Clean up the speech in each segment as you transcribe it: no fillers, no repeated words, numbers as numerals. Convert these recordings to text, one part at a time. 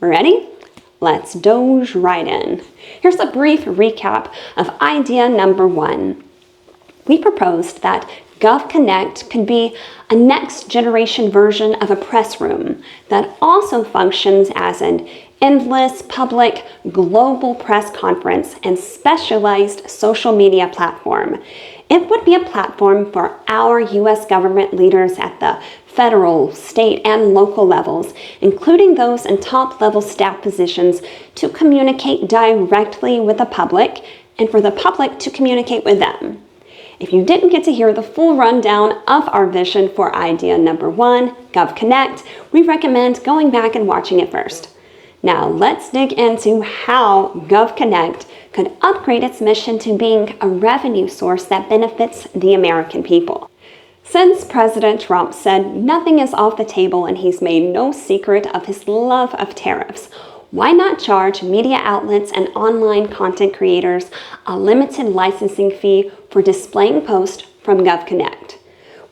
Ready? Let's doge right in. Here's a brief recap of idea number 1. We proposed that Gov Connect could be a next generation version of a press room that also functions as an endless public global press conference and specialized social media platform. It would be a platform for our U.S. government leaders at the federal, state, and local levels, including those in top-level staff positions, to communicate directly with the public and for the public to communicate with them. If you didn't get to hear the full rundown of our vision for idea number 1, Gov Connect, we recommend going back and watching it first. Now let's dig into how Gov Connect could upgrade its mission to being a revenue source that benefits the American people. Since President Trump said nothing is off the table and he's made no secret of his love of tariffs, why not charge media outlets and online content creators a limited licensing fee for displaying posts from Gov Connect?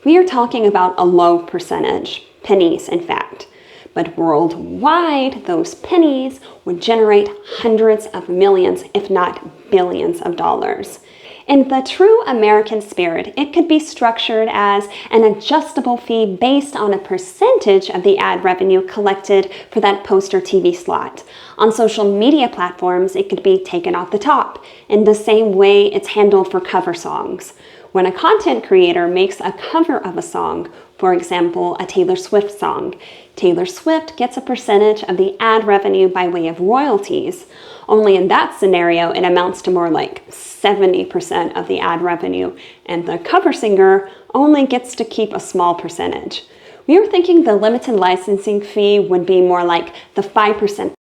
We are talking about a low percentage, pennies in fact. But worldwide, those pennies would generate hundreds of millions, if not billions of dollars. In the true American spirit, it could be structured as an adjustable fee based on a percentage of the ad revenue collected for that post or TV slot. On social media platforms, it could be taken off the top, in the same way it's handled for cover songs. When a content creator makes a cover of a song, for example, a Taylor Swift song, Taylor Swift gets a percentage of the ad revenue by way of royalties. Only in that scenario, it amounts to more like 70% of the ad revenue, and the cover singer only gets to keep a small percentage. We were thinking the limited licensing fee would be more like the 5%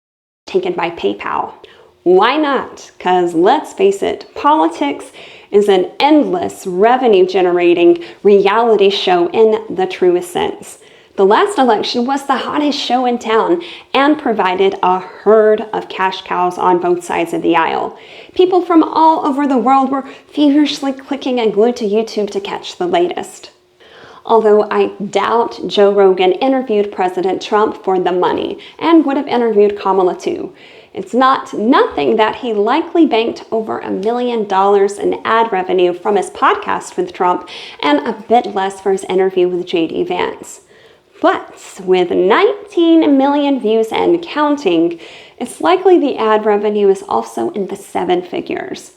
taken by PayPal. Why not? Because let's face it, politics is an endless revenue-generating reality show in the truest sense. The last election was the hottest show in town and provided a herd of cash cows on both sides of the aisle. People from all over the world were feverishly clicking and glued to YouTube to catch the latest. Although I doubt Joe Rogan interviewed President Trump for the money and would have interviewed Kamala too. It's nothing that he likely banked over $1 million in ad revenue from his podcast with Trump and a bit less for his interview with J.D. Vance. But with 19 million views and counting, it's likely the ad revenue is also in the 7 figures.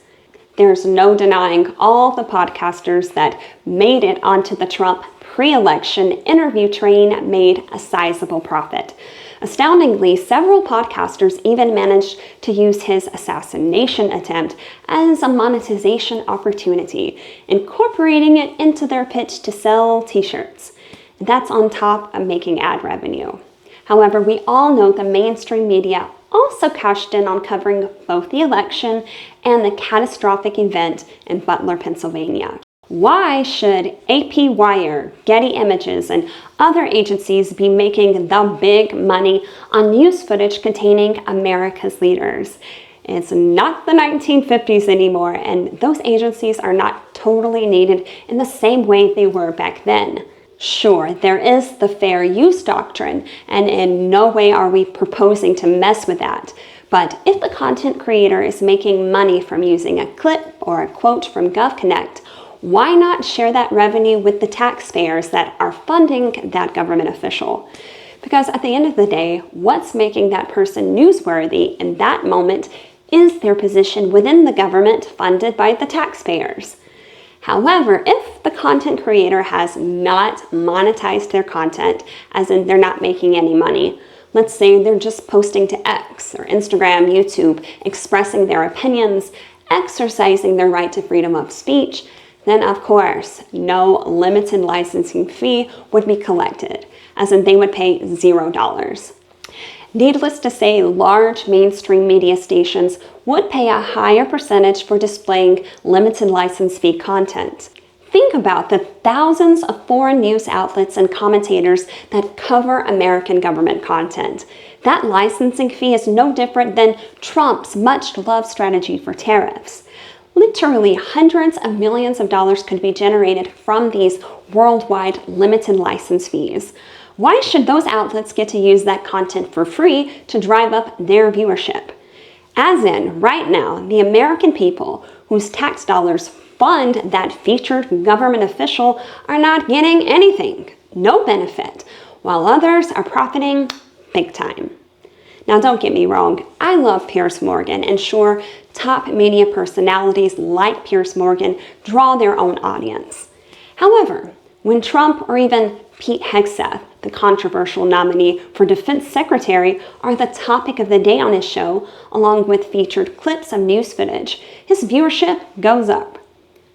There's no denying all the podcasters that made it onto the Trump pre-election interview train made a sizable profit. Astoundingly, several podcasters even managed to use his assassination attempt as a monetization opportunity, incorporating it into their pitch to sell t-shirts. That's on top of making ad revenue. However, we all know the mainstream media also cashed in on covering both the election and the catastrophic event in Butler, Pennsylvania. Why should AP Wire, Getty Images, and other agencies be making the big money on news footage containing America's leaders? It's not the 1950s anymore, and those agencies are not totally needed in the same way they were back then. Sure, there is the fair use doctrine, and in no way are we proposing to mess with that. But if the content creator is making money from using a clip or a quote from Gov Connect, why not share that revenue with the taxpayers that are funding that government official? Because at the end of the day, what's making that person newsworthy in that moment is their position within the government funded by the taxpayers. However, if the content creator has not monetized their content, as in they're not making any money, let's say they're just posting to X or Instagram, YouTube, expressing their opinions, exercising their right to freedom of speech, then of course, no limited licensing fee would be collected, as in they would pay $0. Needless to say, large mainstream media stations would pay a higher percentage for displaying limited license fee content. Think about the thousands of foreign news outlets and commentators that cover American government content. That licensing fee is no different than Trump's much-loved strategy for tariffs. Literally hundreds of millions of dollars could be generated from these worldwide limited license fees. Why should those outlets get to use that content for free to drive up their viewership? As in, right now, the American people whose tax dollars fund that featured government official are not getting anything, no benefit, while others are profiting big time. Now, don't get me wrong, I love Piers Morgan, and sure, top media personalities like Piers Morgan draw their own audience. However, when Trump or even Pete Hegseth, the controversial nominee for Defense Secretary, are the topic of the day on his show, along with featured clips of news footage, his viewership goes up.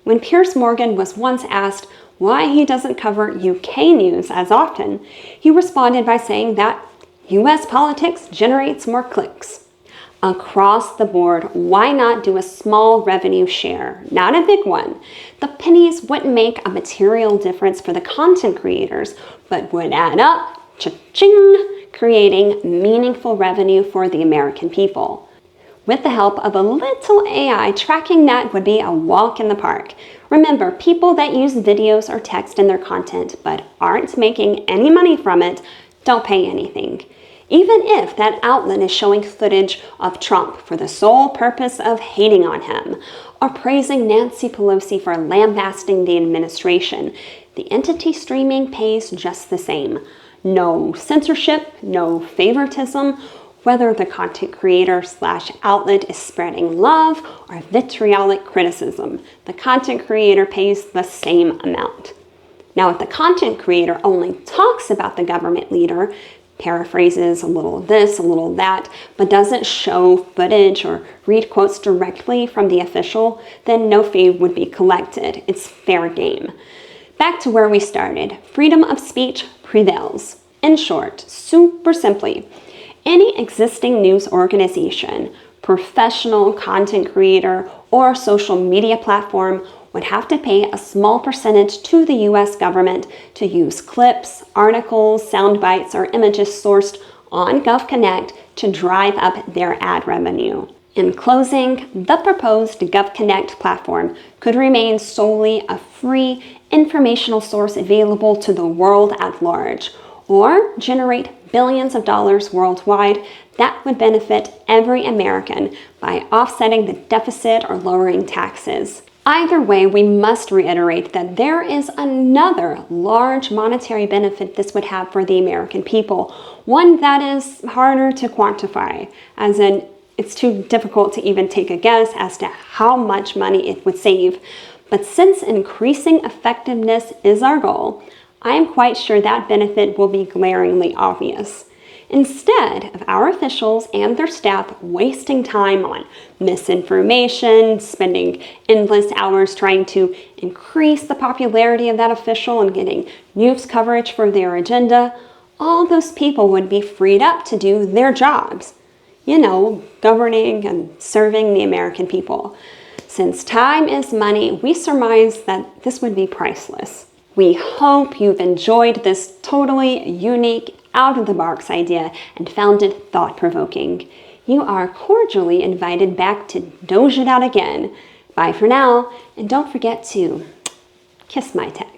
When Piers Morgan was once asked why he doesn't cover UK news as often, he responded by saying that US politics generates more clicks. Across the board, why not do a small revenue share, not a big one? The pennies wouldn't make a material difference for the content creators, but would add up, cha-ching, creating meaningful revenue for the American people. With the help of a little AI, tracking that would be a walk in the park. Remember, people that use videos or text in their content but aren't making any money from it don't pay anything. Even if that outlet is showing footage of Trump for the sole purpose of hating on him, or praising Nancy Pelosi for lambasting the administration, the entity streaming pays just the same. No censorship, no favoritism, whether the content creator / outlet is spreading love or vitriolic criticism, the content creator pays the same amount. Now, if the content creator only talks about the government leader, paraphrases a little of this, a little of that, but doesn't show footage or read quotes directly from the official, then no fee would be collected. It's fair game. Back to where we started. Freedom of speech prevails. In short, super simply, any existing news organization, professional content creator, or social media platform would have to pay a small percentage to the US government to use clips, articles, sound bites, or images sourced on Gov Connect to drive up their ad revenue. In closing, the proposed Gov Connect platform could remain solely a free informational source available to the world at large, or generate billions of dollars worldwide that would benefit every American by offsetting the deficit or lowering taxes. Either way, we must reiterate that there is another large monetary benefit this would have for the American people, one that is harder to quantify, as in it's too difficult to even take a guess as to how much money it would save. But since increasing effectiveness is our goal, I am quite sure that benefit will be glaringly obvious. Instead of our officials and their staff wasting time on misinformation, spending endless hours trying to increase the popularity of that official and getting news coverage for their agenda, all those people would be freed up to do their jobs. You know, governing and serving the American people. Since time is money, we surmise that this would be priceless. We hope you've enjoyed this totally unique, out-of-the-box idea and found it thought-provoking. You are cordially invited back to doge it out again. Bye for now, and don't forget to kiss my tech.